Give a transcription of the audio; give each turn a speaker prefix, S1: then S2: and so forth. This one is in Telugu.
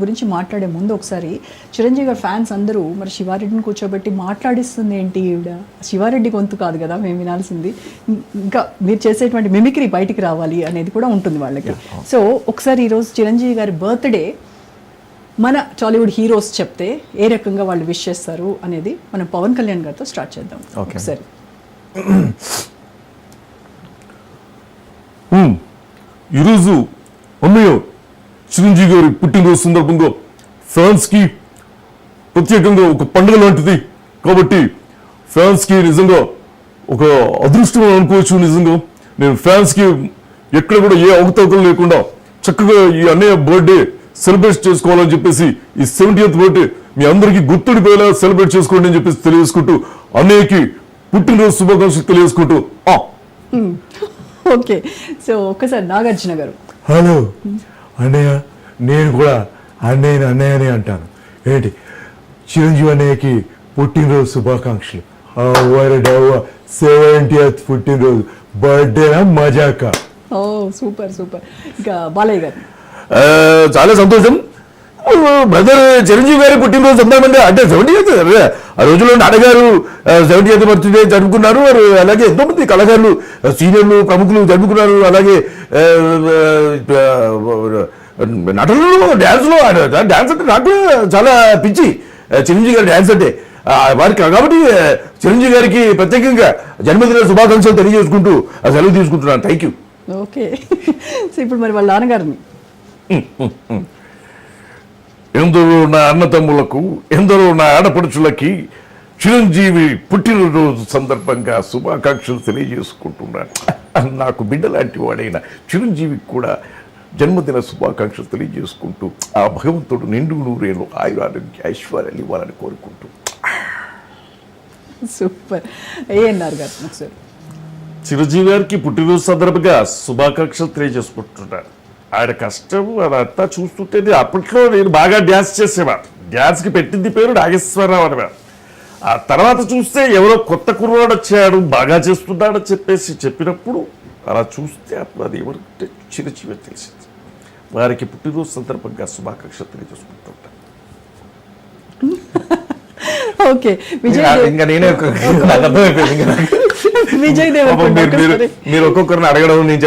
S1: గురించి మాట్లాడే ముందు ఒకసారి చిరంజీవి గారి ఫ్యాన్స్ అందరూ మరి శివారెడ్డిని కూర్చోబెట్టి మాట్లాడిస్తుంది ఏంటి ఈవిడ, శివారెడ్డి గొంతు కాదు కదా మేము వినాల్సింది, ఇంకా మీరు చేసేటువంటి మిమిక్రీ బయటికి రావాలి అనేది కూడా ఉంటుంది వాళ్ళకి. సో ఒకసారి ఈరోజు చిరంజీవి గారి బర్త్డే మన టాలీవుడ్ హీరోస్ చెప్తే ఏ రకంగా వాళ్ళు విష్ చేస్తారు అనేది మనం పవన్ కళ్యాణ్ గారితో స్టార్ట్ చేద్దాం. ఒకసారి
S2: ఈరోజు అన్నయ్య చిరంజీవి గారి పుట్టినరోజు సందర్భంగా ఫ్యాన్స్ కి ప్రత్యేకంగా ఒక పండుగ లాంటిది కాబట్టి ఫ్యాన్స్ కి నిజంగా ఒక అదృష్టం అనుకోవచ్చు. నిజంగా నేను ఫ్యాన్స్ కి ఎక్కడ కూడా ఏ అవకతవకలు లేకుండా చక్కగా ఈ అన్నయ్య బర్త్డే సెలబ్రేట్ చేసుకోవాలని చెప్పేసి ఈ 70th బర్త్డే మీ అందరికీ గుర్తుండిపోయేలా సెలబ్రేట్ చేసుకోండి అని చెప్పేసి తెలియజేసుకుంటూ అన్నయ్యకి పుట్టినరోజు శుభాకాంక్షలు తెలియజేసుకుంటూ
S1: ఓకే. సో ఒక్కసారి నాగార్జున గారు.
S3: హలో అన్నయ్య, నేను కూడా అన్నయ్యని అంటాను. ఏంటి చిరంజీవి అన్నయ్యకి పుట్టినరోజు శుభాకాంక్షలు. 70th పుట్టినరోజు బర్త్డేనా మజాక.
S1: ఓ సూపర్ సూపర్. ఇంకా బాలయ్య గారు.
S2: చాలా సంతోషం. బ్రదర్ చిరంజీవి గారి పుట్టినరోజు సందర్భంగా అంటే 70th ఆ రోజుల్లో నాన్నగారు 70th బర్త్డే జరుపుకున్నారు. అలాగే ఎంతో మంది కళాకారులు సీనియర్లు ప్రముఖులు జరుపుకున్నారు. అలాగే నటనలో డ్యాన్స్లో డ్యాన్స్ అంటే నాకు చాలా పిచ్చి చిరంజీవి గారి డ్యాన్స్ అంటే వారికి. కాబట్టి చిరంజీవి గారికి ప్రత్యేకంగా జన్మదిన శుభాకాంక్షలు తెలియజేసుకుంటూ సెలవు తీసుకుంటున్నాను. Thank you.
S1: ఓకే. సో ఇప్పుడు మరి వాళ్ళ నాన్నగారిని.
S2: ఎందరో నా అన్నతమ్ములకు, ఎందరో నా ఆడపడుచులకి చిరంజీవి పుట్టినరోజు సందర్భంగా శుభాకాంక్షలు తెలియజేసుకుంటున్నాను. నాకు బిడ్డ లాంటి వాడైన చిరంజీవికి కూడా జన్మదిన శుభాకాంక్షలు తెలియజేసుకుంటూ ఆ భగవంతుడు నిండు నూరేళ్ళు ఆయురారోగ్య ఐశ్వర్యాలు ఇవ్వాలని కోరుకుంటూ.
S1: సూపర్. ఏఎన్ఆర్ గారు ఒకసారి.
S2: చిరంజీవి గారికి పుట్టినరోజు సందర్భంగా శుభాకాంక్షలు తెలియజేసుకుంటున్నాను. ఆయన కష్టం అదంతా చూస్తుంటే అప్పట్లో నేను బాగా డ్యాన్స్ చేసేవాడు. డ్యాన్స్కి పెట్టింది పేరు నాగేశ్వరరావు అనేవాడు. ఆ తర్వాత చూస్తే ఎవరో కొత్త కుర్రాడు వచ్చాడు బాగా చేస్తున్నాడని చెప్పేసి చెప్పినప్పుడు అలా చూస్తే అప్పుడు అది ఎవరంటే చిరంజీవి తెలిసింది. వారికి పుట్టినరోజు సందర్భంగా శుభాకాంక్షలు తెలియజేసుకుంటుంటాను.
S1: ఓకే.
S2: ఇంకా నేనే
S1: విజయ్ దేవరకొండ.
S2: మీరు ఒక్కొక్కరిని అడగడం నేను